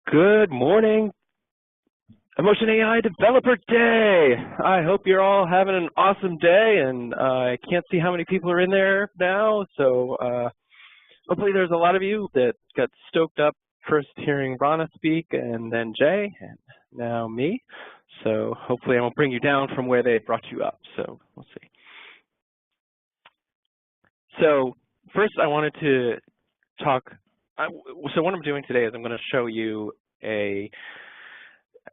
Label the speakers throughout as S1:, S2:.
S1: Good morning, Emotion AI Developer Day. I hope you're all having an awesome day, and I can't see how many people are in there now, so hopefully there's a lot of you that got stoked up first hearing Rana speak, and then Jay, and now me. So hopefully I won't bring you down from where they brought you up, so we'll see. So first I wanted to talk, so what I'm doing today is I'm going to show you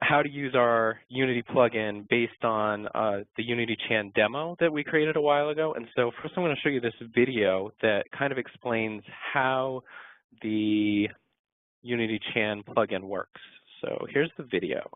S1: how to use our Unity plugin based on the Unity Chan demo that we created a while ago. And so first I'm going to show you this video that kind of explains how the Unity Chan plugin works. So here's the video.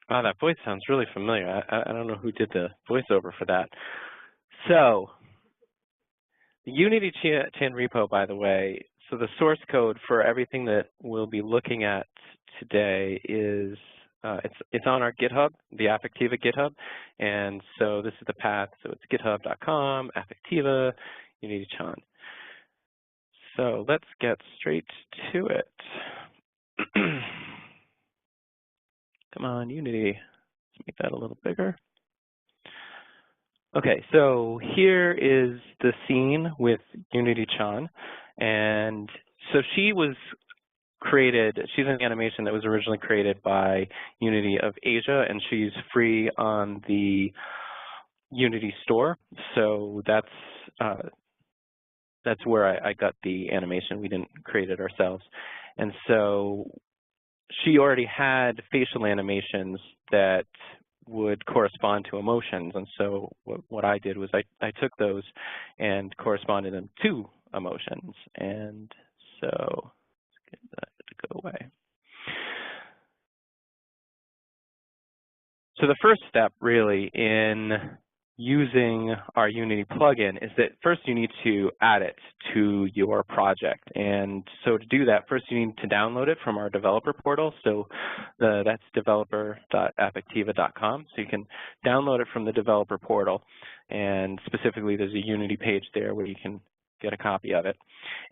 S1: Wow, that voice sounds really familiar. I don't know who did the voiceover for that. So the Unity Chan repo, by the way, so the source code for everything that we'll be looking at today is it's on our GitHub, the Affectiva GitHub, and so this is the path. So it's github.com, Affectiva, Unity Chan. So let's get straight to it. Come on, Unity. Let's make that a little bigger. Okay, so here is the scene with Unity Chan, and so she's an animation that was originally created by Unity of Asia, and she's free on the Unity store. So that's where I got the animation. We didn't create it ourselves. And so she already had facial animations that would correspond to emotions. And so what I did was I took those and corresponded them to emotions. And so let's get that to go away. So the first step really in using our Unity plugin is that first you need to add it to your project. And so to do that, first you need to download it from our developer portal. So that's developer.affectiva.com. So you can download it from the developer portal. And specifically, there's a Unity page there where you can get a copy of it.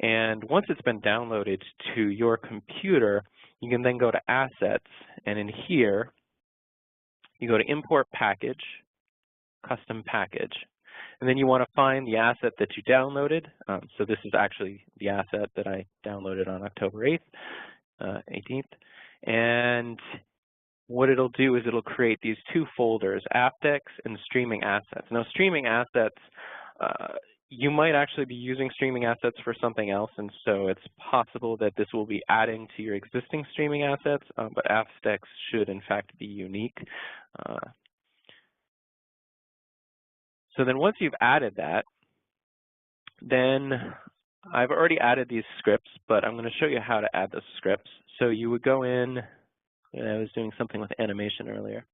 S1: And once it's been downloaded to your computer, you can then go to Assets. And in here, you go to Import Package, Custom Package, and then you want to find the asset that you downloaded. So this is actually the asset that I downloaded on October 18th. And what it'll do is it'll create these two folders, Apdex and Streaming Assets. Now, Streaming Assets, you might actually be using Streaming Assets for something else, and so it's possible that this will be adding to your existing streaming assets, but Apdex should, in fact, be unique. So then once you've added that, then I've already added these scripts, but I'm going to show you how to add the scripts. So you would go in, I was doing something with animation earlier.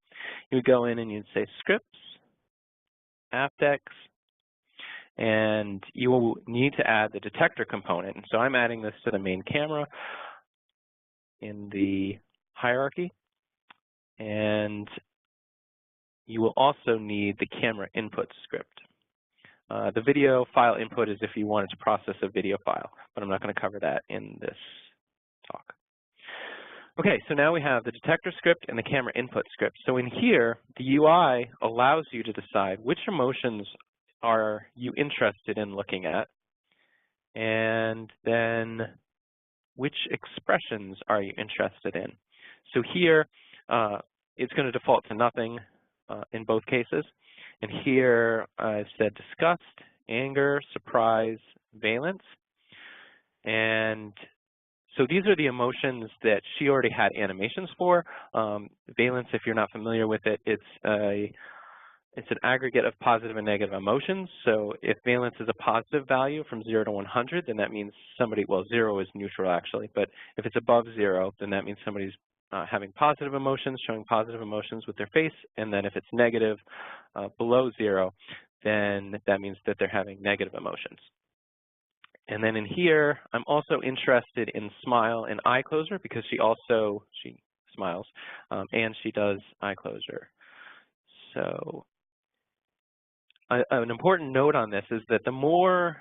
S1: You would go in and you'd say scripts, Apdex, and you will need to add the detector component. So I'm adding this to the main camera in the hierarchy, and you will also need the camera input script. The video file input is if you wanted to process a video file, but I'm not going to cover that in this talk. Okay, so now we have the detector script and the camera input script. So in here, the UI allows you to decide which emotions are you interested in looking at, and then which expressions are you interested in. So here, it's going to default to nothing in both cases. And here I've said disgust, anger, surprise, valence. And so these are the emotions that she already had animations for. Valence, if you're not familiar with it, it's It's an aggregate of positive and negative emotions. So if valence is a positive value from 0 to 100, then that means somebody, well, 0 is neutral actually, but if it's above 0, then that means somebody's having positive emotions, showing positive emotions with their face, and then if it's negative below 0, then that means that they're having negative emotions. And then in here, I'm also interested in smile and eye closure because she smiles and she does eye closure. So an important note on this is that the more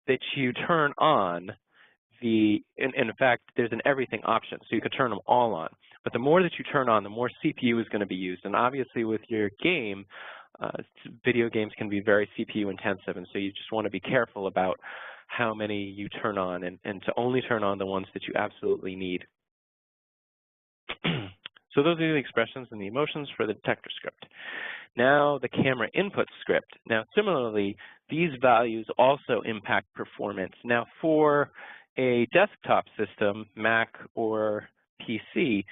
S1: that you turn on in fact, there's an everything option, so you could turn them all on. But the more that you turn on, the more CPU is going to be used. And obviously with your game, video games can be very CPU intensive, and so you just want to be careful about how many you turn on and to only turn on the ones that you absolutely need. So those are the expressions and the emotions for the detector script. Now the camera input script. Now similarly, these values also impact performance. Now for a desktop system, Mac or PC,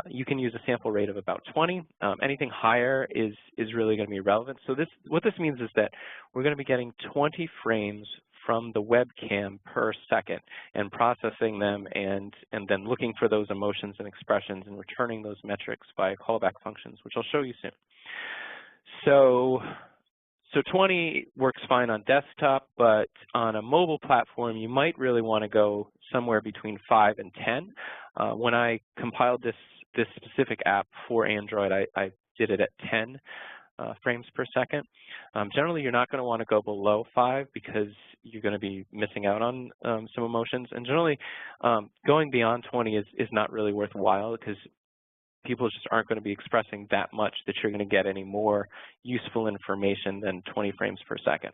S1: you can use a sample rate of about 20. Anything higher is really going to be irrelevant. So what this means is that we're going to be getting 20 frames from the webcam per second and processing them and then looking for those emotions and expressions and returning those metrics by callback functions, which I'll show you soon. So 20 works fine on desktop, but on a mobile platform, you might really want to go somewhere between 5 and 10. When I compiled this specific app for Android, I did it at 10 frames per second. Generally, you're not going to want to go below 5 because you're going to be missing out on some emotions. And generally, going beyond 20 is not really worthwhile because people just aren't going to be expressing that much that you're going to get any more useful information than 20 frames per second.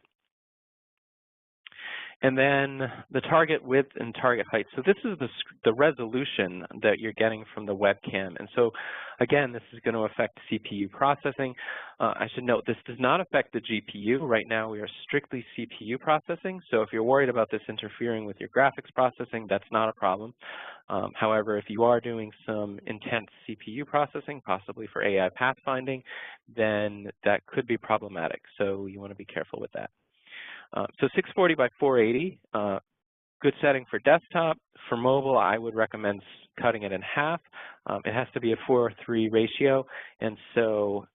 S1: And then the target width and target height. So this is the resolution that you're getting from the webcam. And so again, this is going to affect CPU processing. I should note this does not affect the GPU. Right now we are strictly CPU processing. So if you're worried about this interfering with your graphics processing, that's not a problem. However, if you are doing some intense CPU processing, possibly for AI pathfinding, then that could be problematic. So you want to be careful with that. So 640 by 480, good setting for desktop. For mobile, I would recommend cutting it in half. It has to be a 4:3 ratio, and so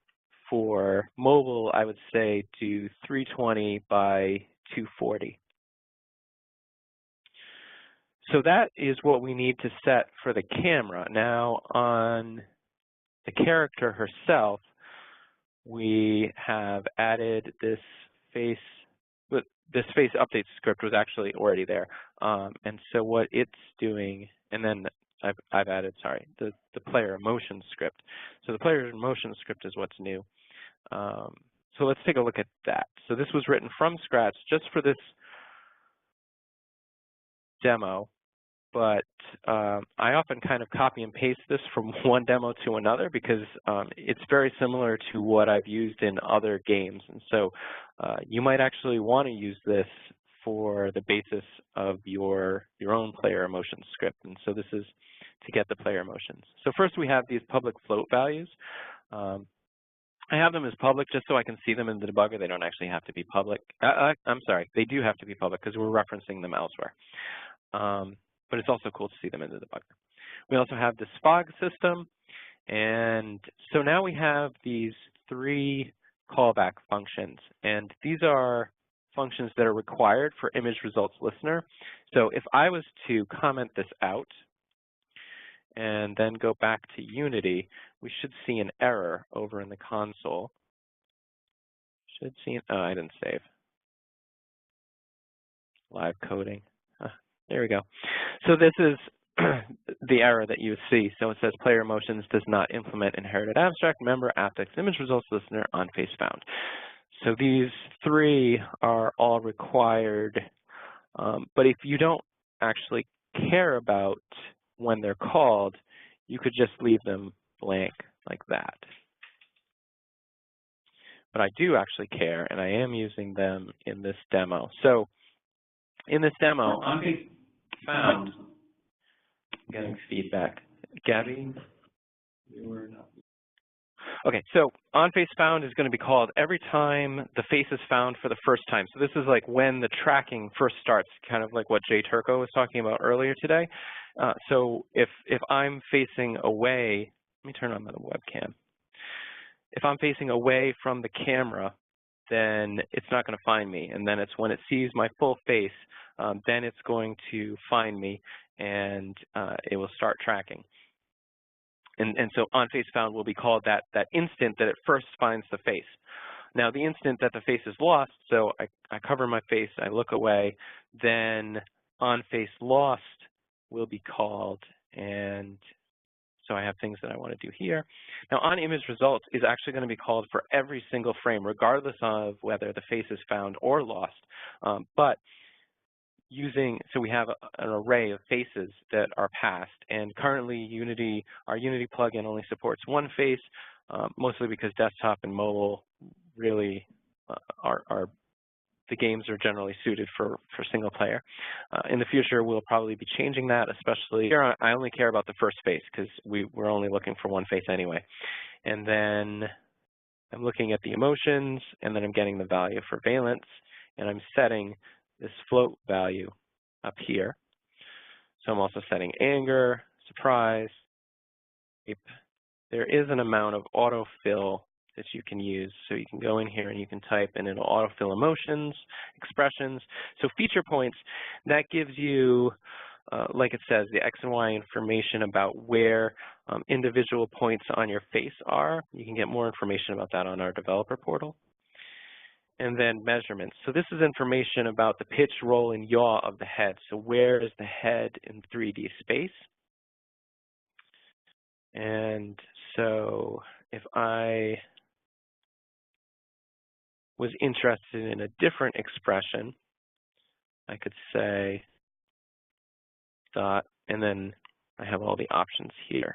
S1: for mobile, I would say do 320 by 240. So that is what we need to set for the camera. Now on the character herself, we have added this face update script was actually already there. And so what it's doing, and then I've added, the player emotion script. So the player emotion script is what's new. So let's take a look at that. So this was written from scratch just for this demo, but I often kind of copy and paste this from one demo to another because it's very similar to what I've used in other games. And so you might actually want to use this for the basis of your own player emotion script. And so this is to get the player emotions. So first we have these public float values. I have them as public just so I can see them in the debugger. They don't actually have to be public. I'm sorry, they do have to be public because we're referencing them elsewhere. But it's also cool to see them in the debugger. We also have the SPOG system. And so now we have these 3 callback functions. And these are functions that are required for image results listener. So if I was to comment this out and then go back to Unity, we should see an error over in the console. Should see, oh, I didn't save. Live coding. There we go. So this is the error that you see. So it says player emotions does not implement inherited abstract member aptX image results listener on face found. So these 3 are all required. But if you don't actually care about when they're called, you could just leave them blank like that. But I do actually care, and I am using them in this demo. So in this demo, on face found, I'm getting feedback. Gabby, you were not. Okay, so on face found is going to be called every time the face is found for the first time. So this is like when the tracking first starts, kind of like what Jay Turco was talking about earlier today. So if I'm facing away, let me turn on the webcam. If I'm facing away from the camera, then it's not going to find me. And then it's when it sees my full face, then it's going to find me, and it will start tracking. And so on face found will be called that instant that it first finds the face. Now, the instant that the face is lost, so I cover my face, I look away, then on face lost will be called, and so I have things that I want to do here. Now, on image results is actually going to be called for every single frame, regardless of whether the face is found or lost. But so we have an array of faces that are passed, and currently our Unity plugin only supports one face, mostly because desktop and mobile really the games are generally suited for single player. In the future, we'll probably be changing that, especially here. I only care about the first face because we're only looking for one face anyway. And then I'm looking at the emotions, and then I'm getting the value for valence, and I'm setting this float value up here. So I'm also setting anger, surprise. There is an amount of autofill that you can use. So you can go in here and you can type, and it'll autofill emotions, expressions. So feature points, that gives you, like it says, the X and Y information about where individual points on your face are. You can get more information about that on our developer portal. And then measurements. So this is information about the pitch, roll, and yaw of the head. So where is the head in 3D space? And so if I was interested in a different expression, I could say dot, and then I have all the options here.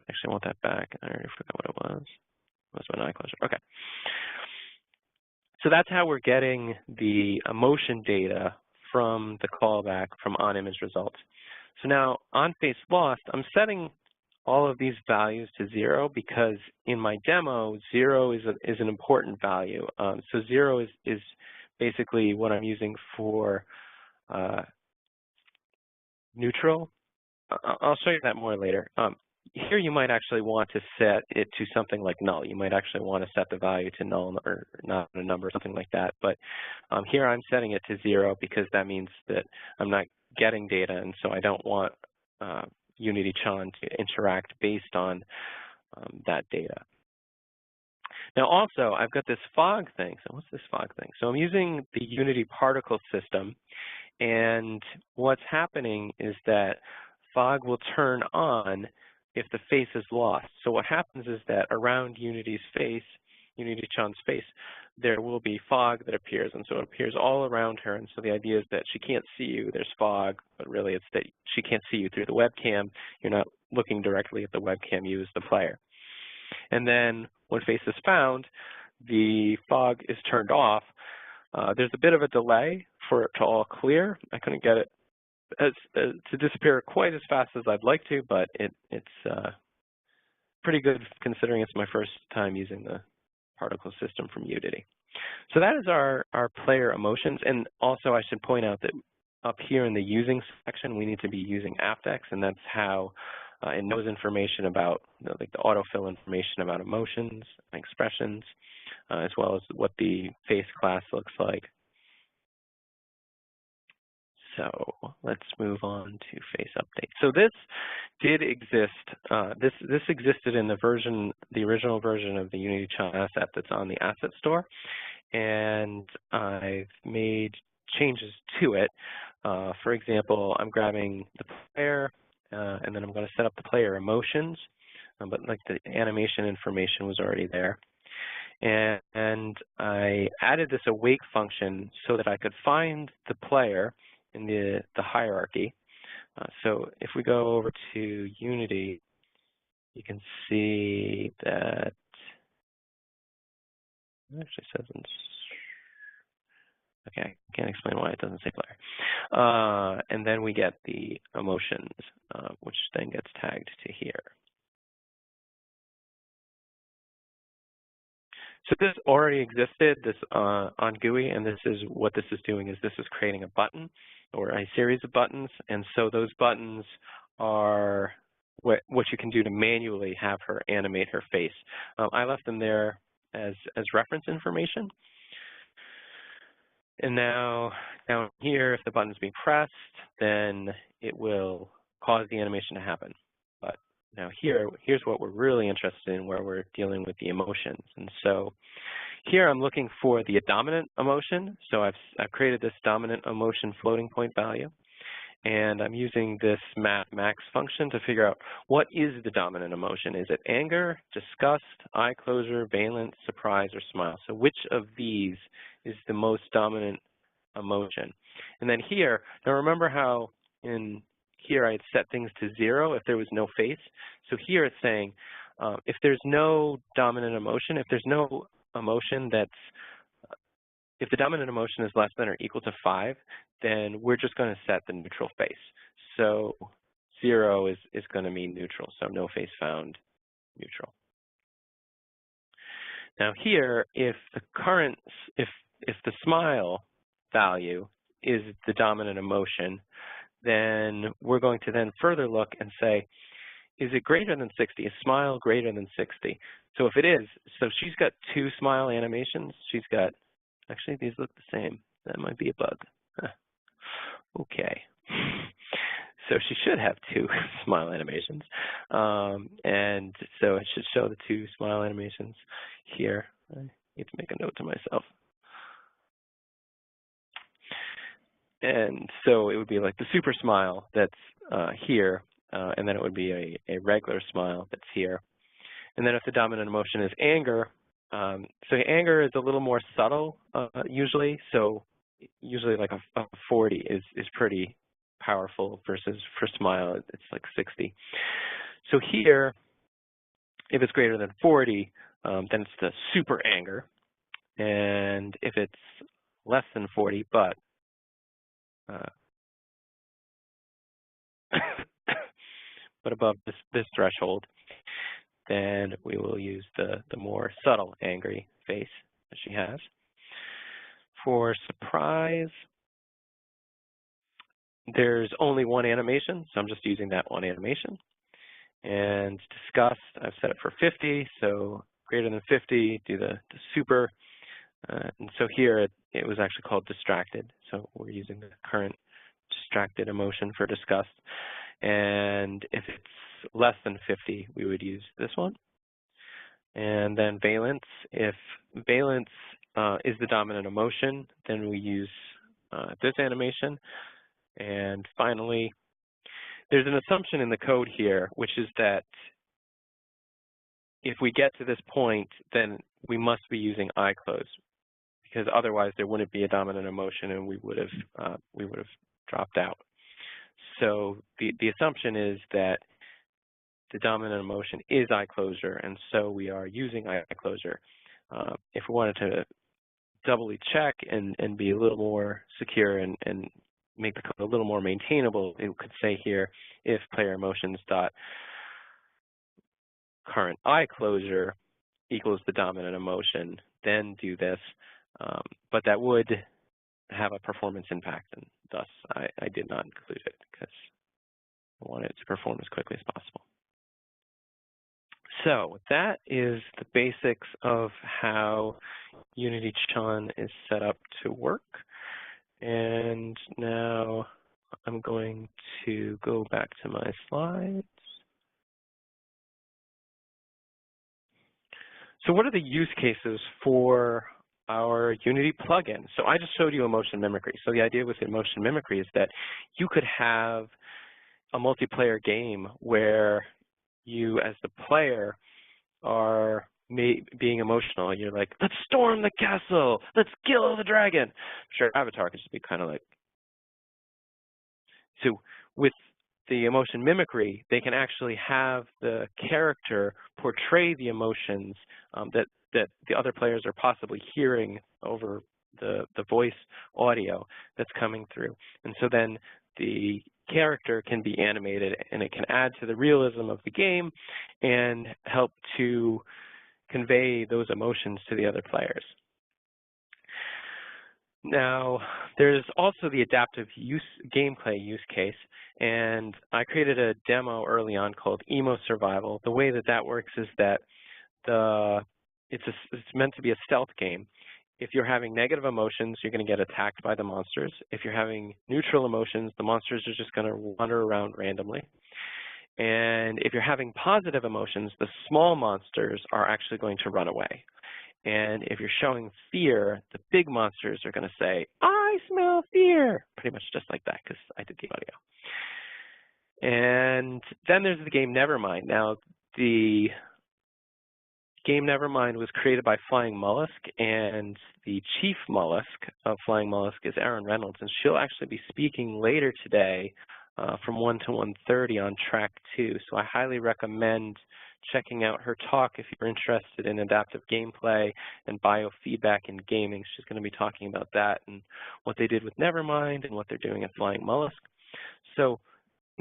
S1: Actually, I want that back. I already forgot what it was. It was my eye closure. Okay. So that's how we're getting the emotion data from the callback from on-image results. So now on face lost, I'm setting all of these values to 0 because in my demo, 0 is an important value. So 0 is basically what I'm using for neutral. I'll show you that more later. Here you might actually want to set it to something like null. You might actually want to set the value to null or not a number, something like that. But here I'm setting it to 0 because that means that I'm not getting data, and so I don't want Unity Chan to interact based on that data. Now also, I've got this fog thing. So what's this fog thing? So I'm using the Unity particle system, and what's happening is that fog will turn on if the face is lost. So what happens is that around Unity's face, Unity Chan's face, there will be fog that appears, and so it appears all around her. And so the idea is that she can't see you. There's fog, but really it's that she can't see you through the webcam. You're not looking directly at the webcam. You as the player. And then when face is found, the fog is turned off. There's a bit of a delay for it to all clear. I couldn't get it to disappear quite as fast as I'd like to, but it's pretty good considering it's my first time using the particle system from Unity. So that is our player emotions. And also I should point out that up here in the using section, we need to be using aptX, and that's how it knows information about like the autofill information about emotions and expressions, as well as what the face class looks like. So let's move on to face update. So this did exist. This existed in the original version of the Unity Chan asset that's on the asset store, and I've made changes to it. For example, I'm grabbing the player, and then I'm going to set up the player emotions, but like the animation information was already there. And I added this awake function so that I could find the player in the hierarchy. So if we go over to Unity, you can see that it actually says, okay, I can't explain why it doesn't say player. And then we get the emotions, which then gets tagged to here. So this already existed, this on GUI, and this is what this is doing is this is creating a button or a series of buttons, and so those buttons are what you can do to manually have her animate her face. I left them there as reference information. And now down here, if the button's being pressed, then it will cause the animation to happen. But now here's what we're really interested in, where we're dealing with the emotions. And so here I'm looking for the dominant emotion. So I've created this dominant emotion floating point value. And I'm using this max function to figure out what is the dominant emotion. Is it anger, disgust, eye closure, valence, surprise, or smile? So which of these is the most dominant emotion? And then here, now remember how in here I had set things to 0 if there was no face. So here it's saying if there's no dominant emotion, if there's no emotion if the dominant emotion is less than or equal to 5, then we're just going to set the neutral face. So 0 is going to mean neutral, so no face found, neutral. Now here, if the smile value is the dominant emotion, then we're going to then further look and say, is it greater than 60? Is smile greater than 60? So if it is, so she's got 2 smile animations. She's got, actually these look the same. That might be a bug. Okay. So she should have 2 smile animations. And so it should show the 2 smile animations here. I need to make a note to myself. And so it would be like the super smile that's here, and then it would be a regular smile that's here. And then if the dominant emotion is anger, so anger is a little more subtle usually. So usually like a 40 is pretty powerful versus for smile, it's like 60. So here, if it's greater than 40, then it's the super anger. And if it's less than 40, but but above this threshold, then we will use the more subtle angry face that she has. For surprise, there's only one animation, so I'm just using that one animation. And disgust, I've set it for 50, so greater than 50, do the super. And so here it was actually called distracted, so we're using the current distracted emotion for disgust. And if it's less than 50, we would use this one. And then valence, if valence is the dominant emotion, then we use this animation. And finally, there's an assumption in the code here, which is that if we get to this point, then we must be using eye close, because otherwise there wouldn't be a dominant emotion and we would have dropped out. So the assumption is that the dominant emotion is eye closure, and so we are using eye closure. If we wanted to doubly check and be a little more secure and make the code a little more maintainable, it could say here, if player emotions dot current eye closure equals the dominant emotion, then do this. But that would have a performance impact, and thus I did not include it because I wanted it to perform as quickly as possible. So that is the basics of how Unity Chun is set up to work. And now I'm going to go back to my slides. So what are the use cases for our Unity plugin? So I just showed you emotion mimicry. So the idea with emotion mimicry is that you could have a multiplayer game where you, as the player, are being emotional. You're like, let's storm the castle, let's kill the dragon. Sure, Avatar could just be kind of like. So with the emotion mimicry, they can actually have the character portray the emotions that the other players are possibly hearing over the voice audio that's coming through. And so then the character can be animated, and it can add to the realism of the game and help to convey those emotions to the other players. Now, there's also the adaptive gameplay use case, and I created a demo early on called Emo Survival. The way that works is that it's meant to be a stealth game. If you're having negative emotions, you're going to get attacked by the monsters. If you're having neutral emotions, the monsters are just going to wander around randomly. And if you're having positive emotions, the small monsters are actually going to run away. And if you're showing fear, the big monsters are going to say, "I smell fear," pretty much just like that, because I did the audio. And then there's the game Nevermind. Now, the game Nevermind was created by Flying Mollusk, and the chief mollusk of Flying Mollusk is Erin Reynolds, and she'll actually be speaking later today from 1 to 1:30 on track 2. So I highly recommend checking out her talk if you're interested in adaptive gameplay and biofeedback in gaming. She's going to be talking about that and what they did with Nevermind and what they're doing at Flying Mollusk. So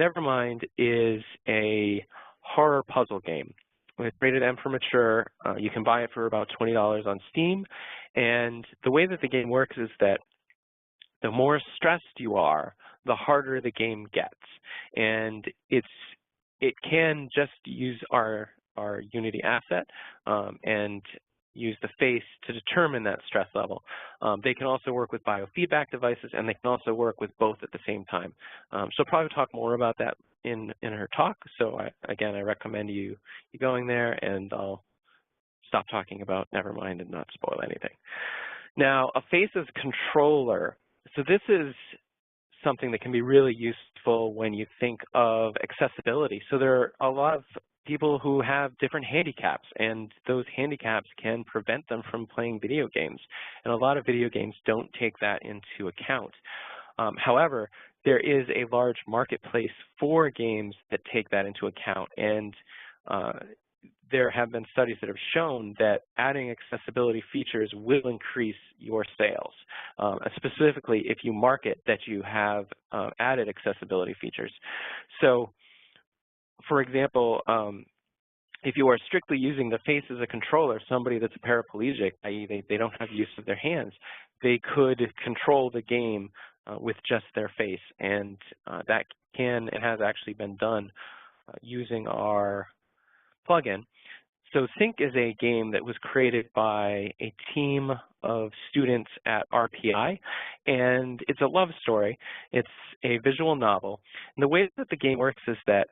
S1: Nevermind is a horror puzzle game. It's rated M for mature. You can buy it for about $20 on Steam. And the way that the game works is that the more stressed you are, the harder the game gets. And it can just use our Unity asset and use the face to determine that stress level. They can also work with biofeedback devices, and they can also work with both at the same time. She'll probably talk more about that in her talk. So again, I recommend you going there, and I'll stop talking about Nevermind and not spoil anything. Now, a faces controller. So this is something that can be really useful when you think of accessibility. So there are a lot of people who have different handicaps, and those handicaps can prevent them from playing video games. And a lot of video games don't take that into account. However, there is a large marketplace for games that take that into account, and there have been studies that have shown that adding accessibility features will increase your sales, specifically if you market that you have added accessibility features. So, for example, if you are strictly using the face as a controller, somebody that's a paraplegic, i.e. they don't have use of their hands, they could control the game with just their face, and that can and has actually been done using our plugin. So Sync is a game that was created by a team of students at RPI, and it's a love story. It's a visual novel. And the way that the game works is that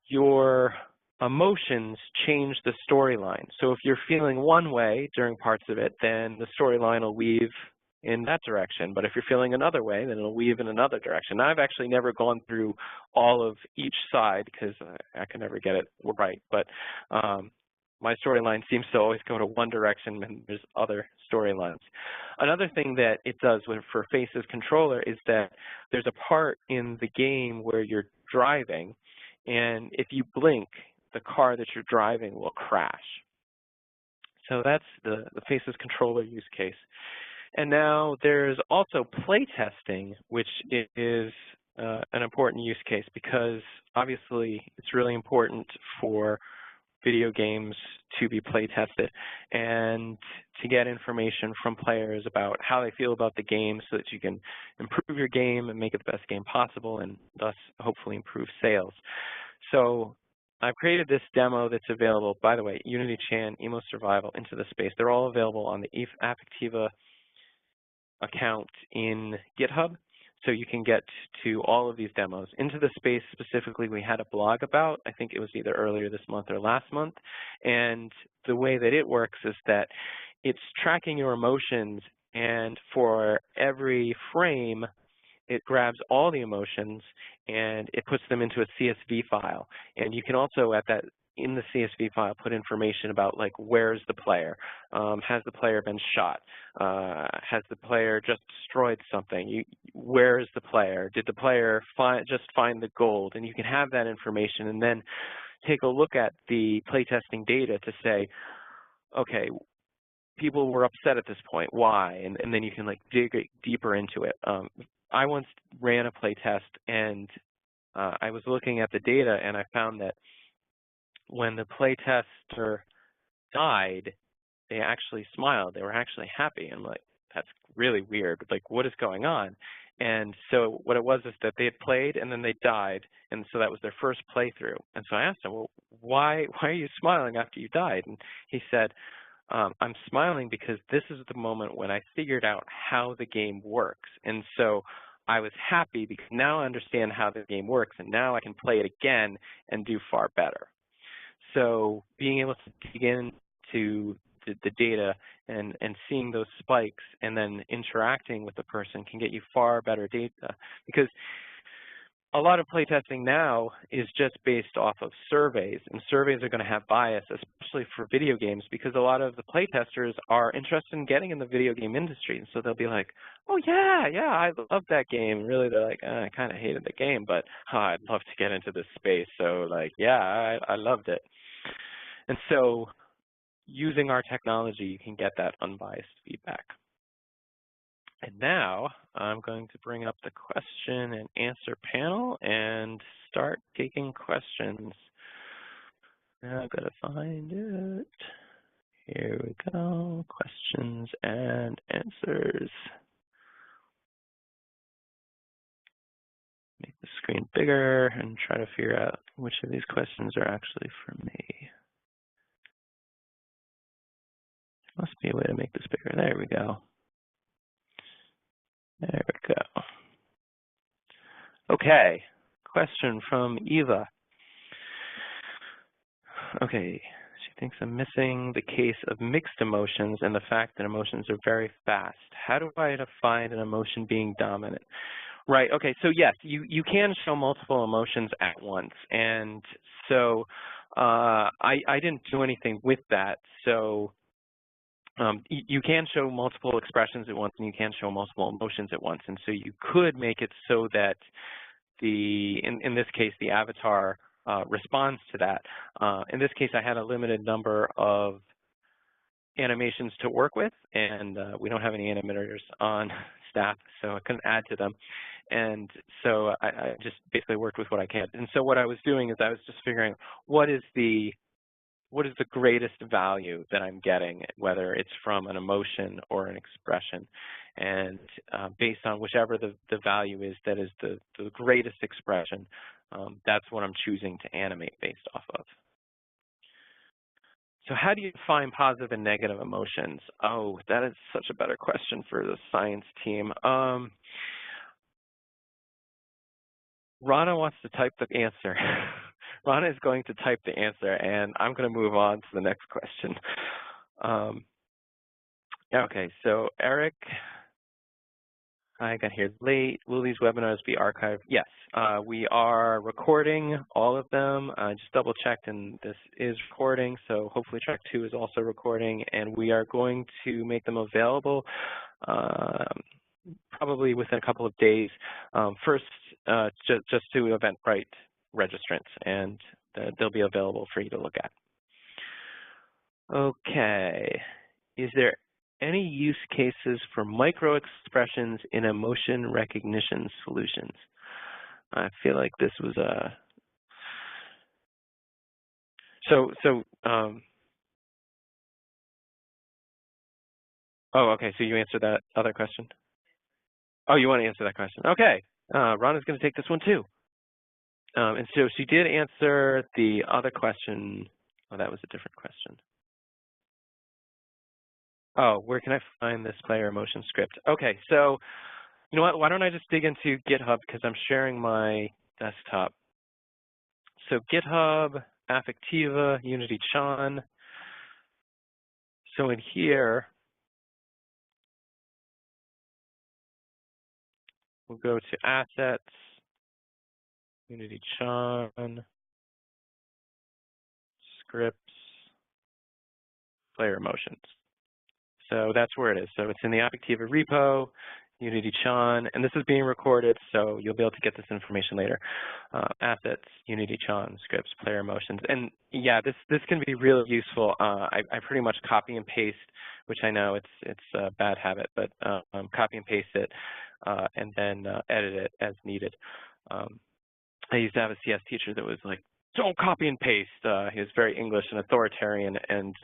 S1: your emotions change the storyline. So if you're feeling one way during parts of it, then the storyline will weave in that direction. But if you're feeling another way, then it'll weave in another direction. Now, I've actually never gone through all of each side because I can never get it right. But my storyline seems to always go to one direction, and there's other storylines. Another thing that it does for Faces controller is that there's a part in the game where you're driving, and if you blink, the car that you're driving will crash. So that's the Faces controller use case. And now there's also playtesting, which is an important use case because obviously it's really important for video games to be play tested and to get information from players about how they feel about the game so that you can improve your game and make it the best game possible and thus hopefully improve sales. So I've created this demo that's available, by the way, Unity Chan, Emo Survival, Into the Space. They're all available on the Affectiva account in GitHub. So you can get to all of these demos. Into the Space specifically, we had a blog about, I think it was either earlier this month or last month. And the way that it works is that it's tracking your emotions, and for every frame, it grabs all the emotions and it puts them into a CSV file. And you can also, in the CSV file, put information about, like, where's the player? Has the player been shot? Has the player just destroyed something? Where is the player? Did the player just find the gold? And you can have that information and then take a look at the playtesting data to say, okay, people were upset at this point. Why? And then you can, like, dig deeper into it. I once ran a playtest, and I was looking at the data, and I found that when the playtester died, they actually smiled. They were actually happy. And I'm like, that's really weird. Like, what is going on? And so what it was is that they had played and then they died, and so that was their first playthrough. And so I asked him, well, why are you smiling after you died? And he said, I'm smiling because this is the moment when I figured out how the game works. And so I was happy because now I understand how the game works, and now I can play it again and do far better. So being able to dig into the data and seeing those spikes and then interacting with the person can get you far better data, because a lot of playtesting now is just based off of surveys, and surveys are going to have bias, especially for video games, because a lot of the playtesters are interested in getting in the video game industry, and so they'll be like, oh yeah, I love that game. Really, they're like, I kind of hated the game, but I'd love to get into this space, so like, yeah, I loved it. And so using our technology, you can get that unbiased feedback. And now I'm going to bring up the question and answer panel and start taking questions. Now I've got to find it. Here we go, questions and answers. Make the screen bigger and try to figure out which of these questions are actually for me. Must be a way to make this bigger. There we go. There we go. Okay, question from Eva. Okay, she thinks I'm missing the case of mixed emotions and the fact that emotions are very fast. How do I define an emotion being dominant? Right, okay, so yes, you can show multiple emotions at once. And so I didn't do anything with that. So you can show multiple expressions at once, and you can show multiple emotions at once. And so you could make it so that in this case, the avatar responds to that. In this case, I had a limited number of animations to work with, and we don't have any animators on staff, so I couldn't add to them. And so I just basically worked with what I can. And so what I was doing is I was just figuring what is the greatest value that I'm getting, whether it's from an emotion or an expression. And based on whichever the value is that is the greatest expression, that's what I'm choosing to animate based off of. So how do you define positive and negative emotions? Oh, that is such a better question for the science team. Rana wants to type the answer. Rana is going to type the answer, and I'm going to move on to the next question. Okay, so Eric, I got here late. Will these webinars be archived? Yes, we are recording all of them. I just double checked, and this is recording, so hopefully track 2 is also recording, and we are going to make them available probably within a couple of days. First, just to Eventbrite registrants, and they'll be available for you to look at. Okay, is there any use cases for micro expressions in emotion recognition solutions? I feel like this was a oh, okay, so you answered that other question? Oh, you want to answer that question? Okay, Rana's going to take this one too. And so she did answer the other question. Oh, that was a different question. Oh, where can I find this player emotion script? Okay, so you know what? Why don't I just dig into GitHub, because I'm sharing my desktop. So GitHub, Affectiva, Unity Chan. So in here, we'll go to Assets, Unity Chan, Scripts, Player Emotions. So that's where it is. So it's in the Affectiva repo, Unity Chan, and this is being recorded, so you'll be able to get this information later. Assets, Unity Chan, Scripts, Player Emotions. And yeah, this can be really useful. I pretty much copy and paste, which I know it's a bad habit, but copy and paste it and then edit it as needed. I used to have a CS teacher that was like, don't copy and paste. He was very English and authoritarian, and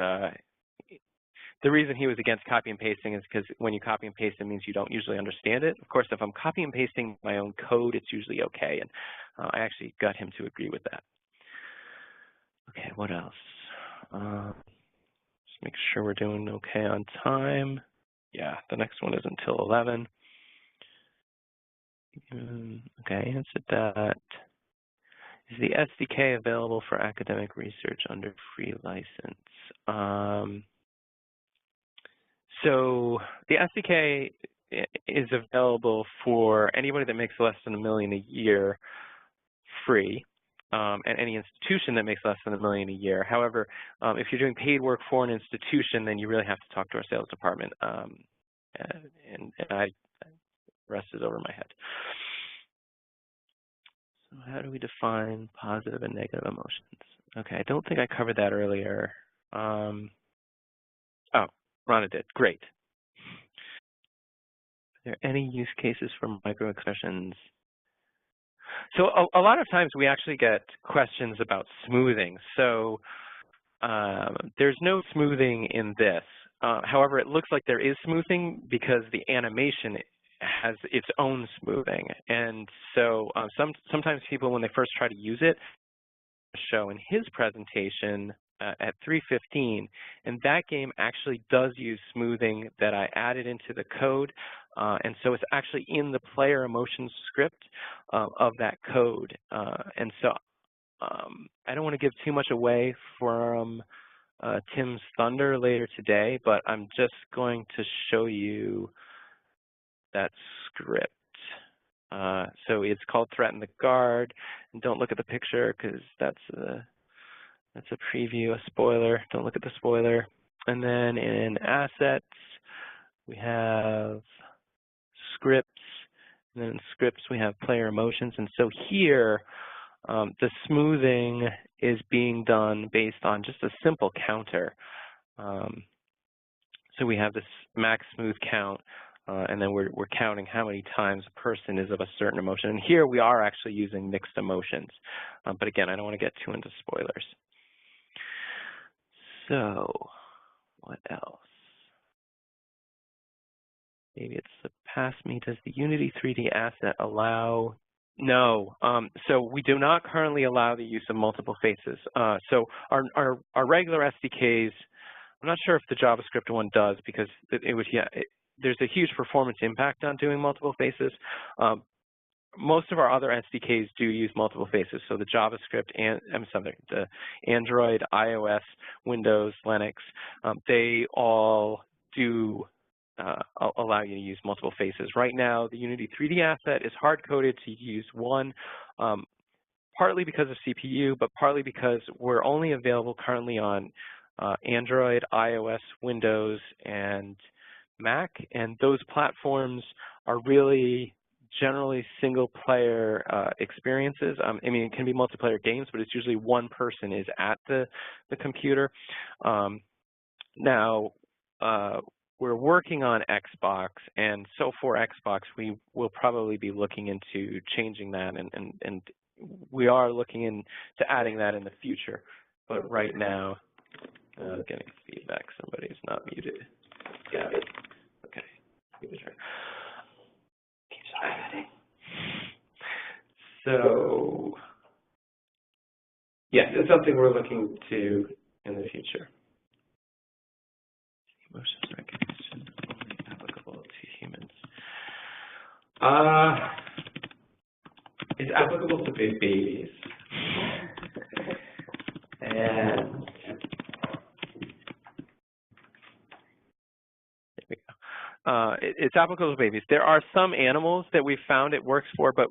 S1: the reason he was against copy and pasting is because when you copy and paste, it means you don't usually understand it. Of course, if I'm copy and pasting my own code, it's usually okay, and I actually got him to agree with that. Okay, what else? Just make sure we're doing okay on time. Yeah, the next one is until 11. Okay, answered that. Is the SDK available for academic research under free license? So the SDK is available for anybody that makes less than $1 million a year free, and any institution that makes less than $1 million a year. However, if you're doing paid work for an institution, then you really have to talk to our sales department, and the rest is over my head. So how do we define positive and negative emotions? Okay, I don't think I covered that earlier. Oh, Rhonda did. Great. Are there any use cases for microexpressions? So a lot of times we actually get questions about smoothing. So there's no smoothing in this. However, it looks like there is smoothing because the animation has its own smoothing. And so sometimes people, when they first try to use it, show in his presentation at 3:15, and that game actually does use smoothing that I added into the code, and so it's actually in the player emotion script of that code. And so I don't want to give too much away from Tim's thunder later today, but I'm just going to show you that script. So it's called Threaten the Guard, and don't look at the picture because that's a preview, a spoiler. Don't look at the spoiler. And then in assets, we have scripts, and then in scripts we have player emotions. And so here, the smoothing is being done based on just a simple counter. So we have this max smooth count, and then we're counting how many times a person is of a certain emotion. And here we are actually using mixed emotions. But again, I don't want to get too into spoilers. So what else? Maybe it's the past me. Does the Unity 3D asset allow? No. So we do not currently allow the use of multiple faces. So our regular SDKs, I'm not sure if the JavaScript one does because there's a huge performance impact on doing multiple faces. Most of our other SDKs do use multiple faces. So the JavaScript and the Android, iOS, Windows, Linux, they all do allow you to use multiple faces. Right now, the Unity 3D asset is hard-coded to use one, partly because of CPU, but partly because we're only available currently on Android, iOS, Windows, and Mac, and those platforms are really generally single-player experiences. I mean, it can be multiplayer games, but it's usually one person is at the computer. Now, we're working on Xbox, and so for Xbox, we will probably be looking into changing that, and we are looking into adding that in the future. But right now, getting feedback. Somebody's not muted. Got it. Okay. Keeps editing. So, yes, it's something we're looking to in the future. Emotions recognition only applicable to humans. It's applicable to big babies. And there we go. It's applicable to babies. There are some animals that we've found it works for, but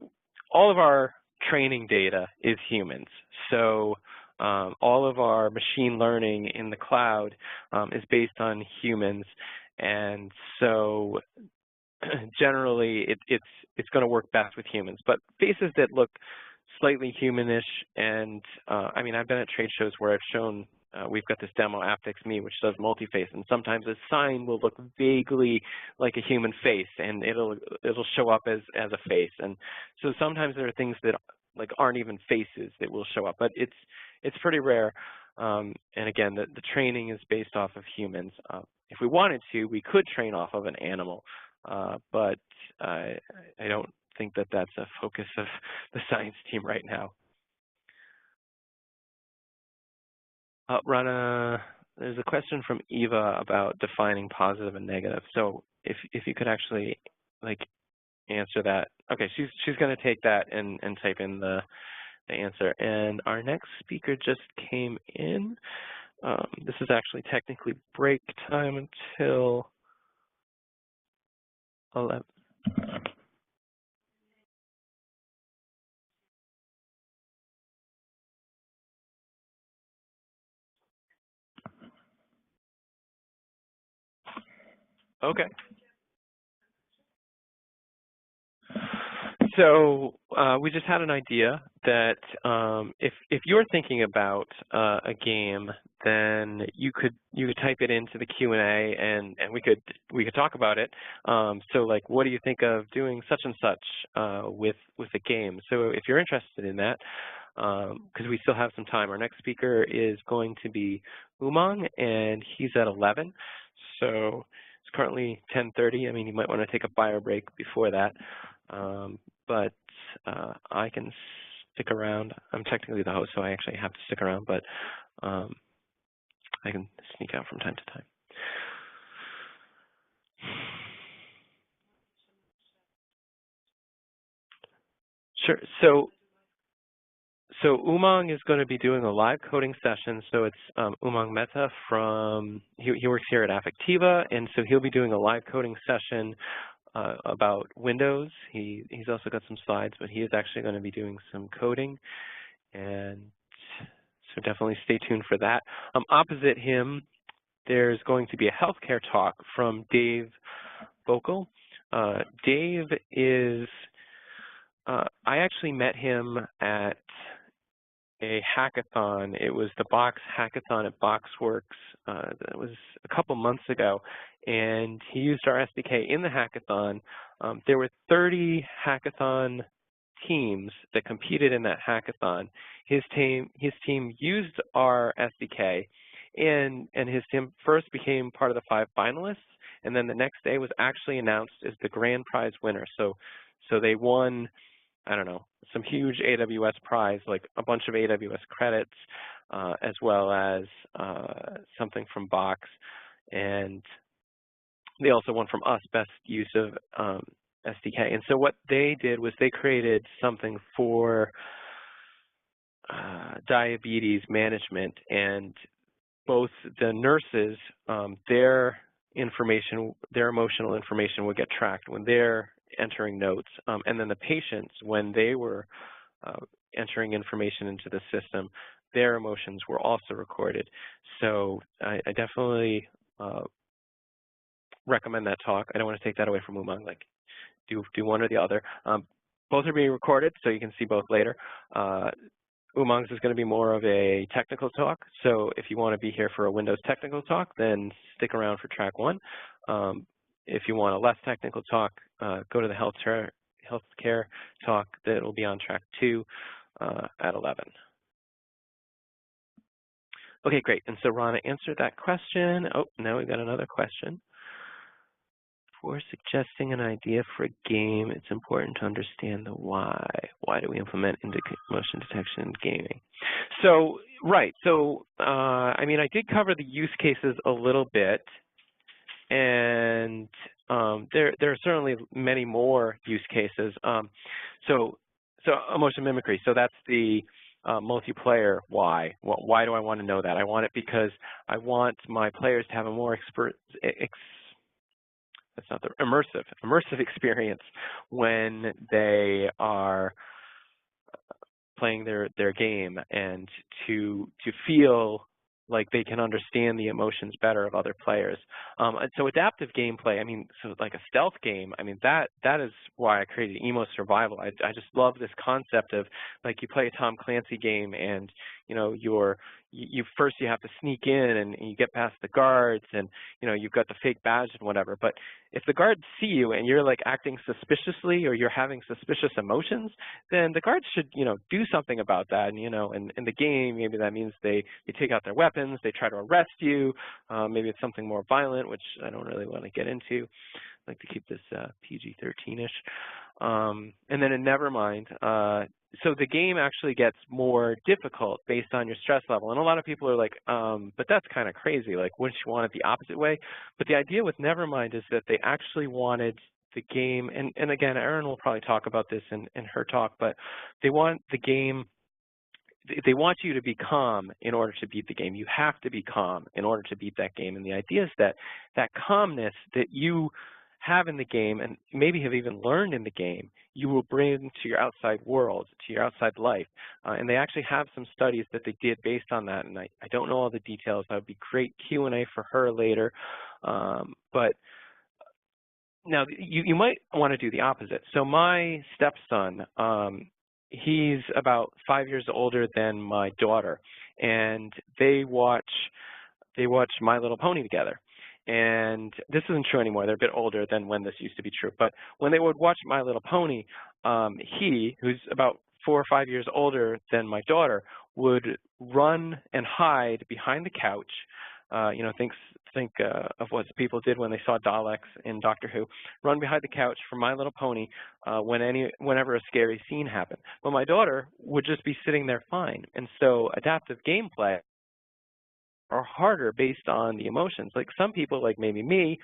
S1: all of our training data is humans. So all of our machine learning in the cloud is based on humans, and so generally it's going to work best with humans. But faces that look slightly humanish, and I mean, I've been at trade shows where I've shown we've got this demo, Aptix Me, which does multi-face, and sometimes a sign will look vaguely like a human face, and it'll show up as a face. And so sometimes there are things that like aren't even faces that will show up, but it's pretty rare. And again, the training is based off of humans. if we wanted to, we could train off of an animal, but I don't think that that's a focus of the science team right now. Rana, there's a question from Eva about defining positive and negative. So if you could actually answer that. Okay, she's going to take that and type in the answer. And our next speaker just came in. This is actually technically break time until 11. Okay. So we just had an idea that if you're thinking about a game, then you could type it into the Q&A and we could talk about it. So like, what do you think of doing such and such with a game? So if you're interested in that, because we still have some time, our next speaker is going to be Umang, and he's at 11. So it's currently 10:30. I mean, you might want to take a bio break before that. But I can stick around. I'm technically the host, so I actually have to stick around, but I can sneak out from time to time. Sure. So Umang is going to be doing a live coding session. So it's Umang Mehta from, he works here at Affectiva, and so he'll be doing a live coding session about Windows. He's also got some slides, but he is actually going to be doing some coding, and so definitely stay tuned for that. Opposite him, there's going to be a healthcare talk from Dave Vogel. Dave is, I actually met him at a hackathon. It was the Box Hackathon at BoxWorks. That was a couple months ago, and he used our SDK in the hackathon. There were 30 hackathon teams that competed in that hackathon. His team used our SDK, and his team first became part of the 5 finalists, and then the next day was actually announced as the grand prize winner. So they won, I don't know, some huge AWS prize, like a bunch of AWS credits, as well as something from Box. And they also won from us best use of SDK. And so what they did was they created something for diabetes management, and both the nurses, their emotional information would get tracked when they're entering notes, and then the patients, when they were entering information into the system, their emotions were also recorded. So I definitely recommend that talk. I don't want to take that away from Umang, like do one or the other. Both are being recorded, so you can see both later. Umang's is going to be more of a technical talk, so if you want to be here for a Windows technical talk, then stick around for track 1. If you want a less technical talk, go to the healthcare talk that will be on track 2 at 11. Okay, great. And so Rana answered that question. Oh, now we've got another question. Before suggesting an idea for a game, it's important to understand the why. Why do we implement motion detection in gaming? So, right. So, I mean, I did cover the use cases a little bit, and there are certainly many more use cases. So emotion mimicry. So that's the multiplayer why. Well, why do I want to know that? I want it because I want my players to have a more immersive experience when they are playing their game, and to feel like they can understand the emotions better of other players. And so adaptive gameplay, I mean, so like a stealth game, I mean, that is why I created Emo Survival. I just love this concept of, like, you play a Tom Clancy game, and you know, first you have to sneak in and you get past the guards, and you know, you've got the fake badge and whatever, but if the guards see you and you're like acting suspiciously or you're having suspicious emotions, then the guards should, do something about that. And, in the game, maybe that means they take out their weapons, they try to arrest you. Maybe it's something more violent, which I don't really want to get into. I like to keep this PG-13-ish. And then in Nevermind, so the game actually gets more difficult based on your stress level. And a lot of people are like, but that's kind of crazy. Like, wouldn't you want it the opposite way? But the idea with Nevermind is that they actually wanted the game, and again, Erin will probably talk about this in her talk, but they want the game, they want you to be calm in order to beat the game. You have to be calm in order to beat that game. And the idea is that that calmness that you have in the game and maybe have even learned in the game, you will bring to your outside world, to your outside life. And they actually have some studies that they did based on that. And I don't know all the details. That would be great Q&A for her later. But now you might want to do the opposite. So my stepson, he's about 5 years older than my daughter, and they watch My Little Pony together. And this isn't true anymore. They're a bit older than when this used to be true. But when they would watch My Little Pony, he, who's about 4 or 5 years older than my daughter, would run and hide behind the couch. Think of what people did when they saw Daleks in Doctor Who. Run behind the couch for My Little Pony whenever a scary scene happened. But my daughter would just be sitting there fine. And so adaptive gameplay are harder based on the emotions. Like some people, like maybe me,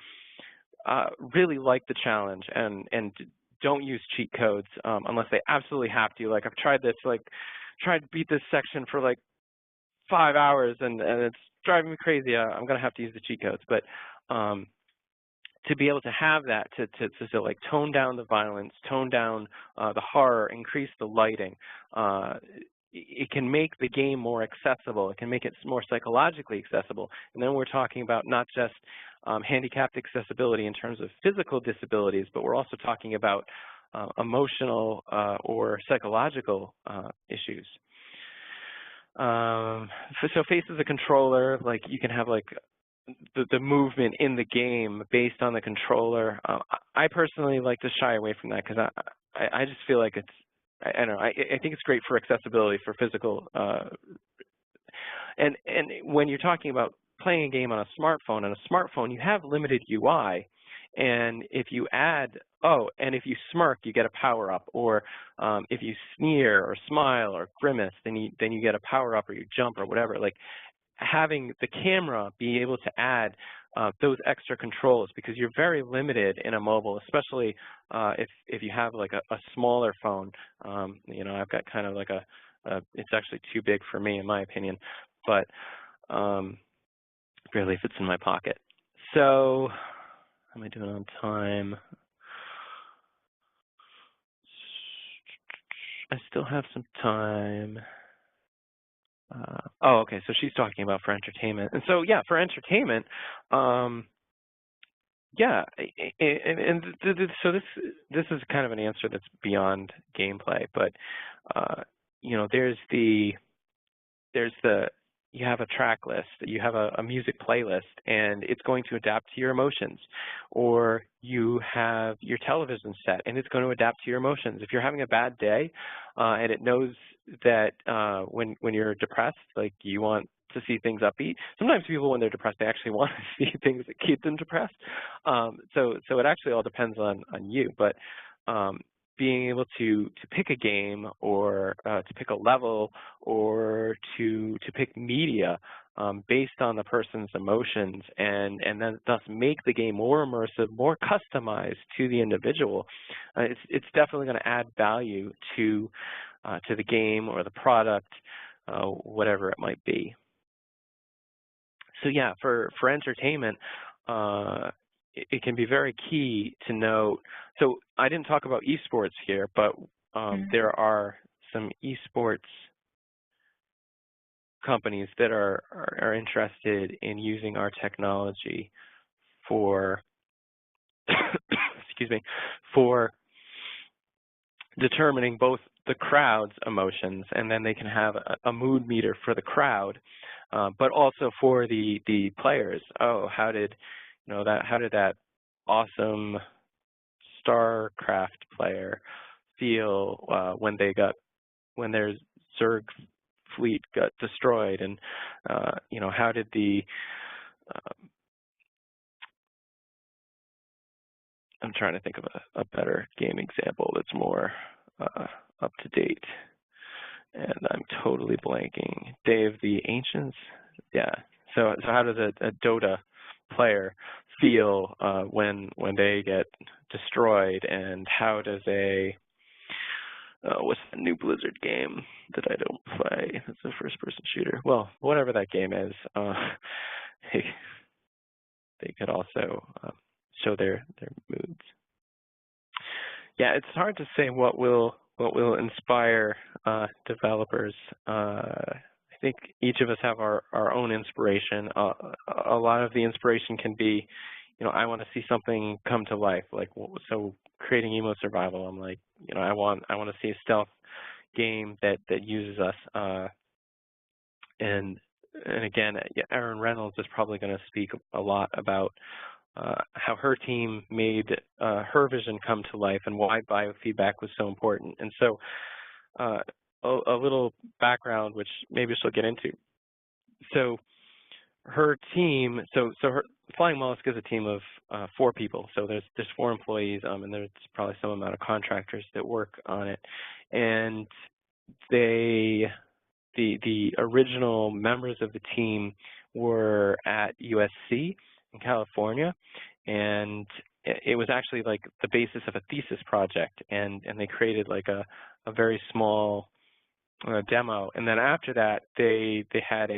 S1: really like the challenge and don't use cheat codes unless they absolutely have to. Like I've tried this, tried to beat this section for like 5 hours and it's driving me crazy. I'm going to have to use the cheat codes. But to be able to have that, to like tone down the violence, tone down the horror, increase the lighting, it can make the game more accessible. It can make it more psychologically accessible. And then we're talking about not just handicapped accessibility in terms of physical disabilities, but we're also talking about emotional or psychological issues. So face as a controller, like you can have like the movement in the game based on the controller. I personally like to shy away from that because I just feel like it's, I don't know, I think it's great for accessibility for physical. And when you're talking about playing a game on a smartphone, you have limited UI. And if you add, and if you smirk, you get a power up, or if you sneer or smile or grimace, then you get a power up, or you jump or whatever. Like having the camera be able to add those extra controls, because you're very limited in a mobile, especially if you have like a smaller phone. I've got kind of like it's actually too big for me in my opinion, but barely fits in my pocket. So how am I doing on time? I still have some time. Okay, so she's talking about for entertainment. And so, yeah, for entertainment, yeah, so this is kind of an answer that's beyond gameplay, but, you have a track list, you have a music playlist, and it's going to adapt to your emotions. Or you have your television set, and it's going to adapt to your emotions. If you're having a bad day, and it knows that when you're depressed, like you want to see things upbeat. Sometimes people, when they're depressed, they actually want to see things that keep them depressed. So it actually all depends on you. But being able to pick a game, or to pick a level, or to pick media based on the person's emotions, and then thus make the game more immersive, more customized to the individual, it's definitely going to add value to the game or the product, whatever it might be. So yeah, for entertainment, it can be very key to know. So I didn't talk about esports here, but there are some esports companies that are interested in using our technology for excuse me, for determining both the crowd's emotions, and then they can have a mood meter for the crowd, but also for the players. How did that awesome StarCraft player feel when their Zerg fleet got destroyed, and how did the I'm trying to think of a better game example that's more up to date, and I'm totally blanking. Day of the Ancients, yeah. So how does a Dota player feel when they get destroyed, and how does what's the new Blizzard game that I don't play? It's a first-person shooter. Well, whatever that game is, they could also show their moods. Yeah, it's hard to say what will inspire developers. I think each of us have our own inspiration. A lot of the inspiration can be, I want to see something come to life. Like, so creating Emo Survival, I'm like, I want to see a stealth game that uses us. And again, Erin Reynolds is probably going to speak a lot about how her team made her vision come to life and why biofeedback was so important. And so a little background, which maybe she'll get into. So her team, her Flying Mollusk is a team of 4 people. So there's 4 employees, and there's probably some amount of contractors that work on it. And the original members of the team were at USC in California, and it was actually like the basis of a thesis project, and they created like a very small demo, and then after that they had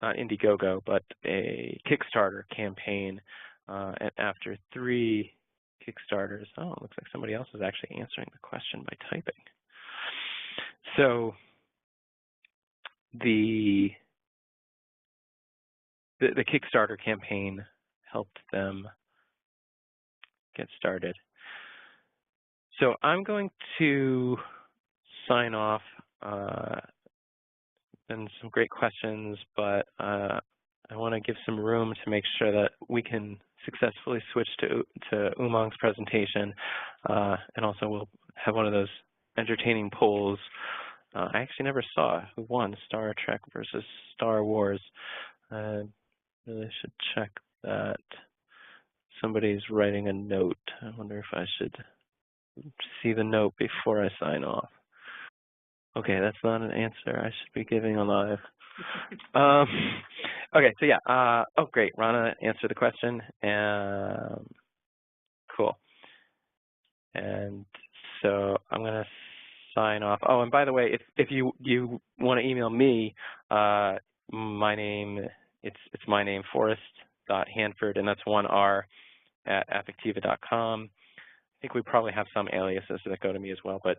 S1: not Indiegogo but a Kickstarter campaign, and after 3 Kickstarters, it looks like somebody else is actually answering the question by typing. So the Kickstarter campaign helped them get started. So I'm going to sign off. Been some great questions, but I want to give some room to make sure that we can successfully switch to Umang's presentation, and also we'll have one of those entertaining polls. I actually never saw who won, Star Trek versus Star Wars. I really should check that. Somebody's writing a note. I wonder if I should see the note before I sign off. Okay, that's not an answer I should be giving on live. Okay, so yeah. Oh, great. Rana answered the question. Cool. And so I'm going to sign off. Oh, and by the way, if you want to email me, my name, it's my name, Forrest.Handford, and that's 1 R at affectiva.com. I think we probably have some aliases that go to me as well, but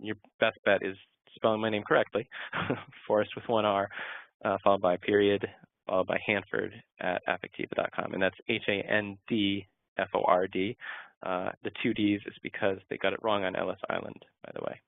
S1: your best bet is spelling my name correctly, Forrest with 1 R, followed by a period, followed by Handford at affectiva.com, and that's HANDFORD. The 2 Ds is because they got it wrong on Ellis Island, by the way.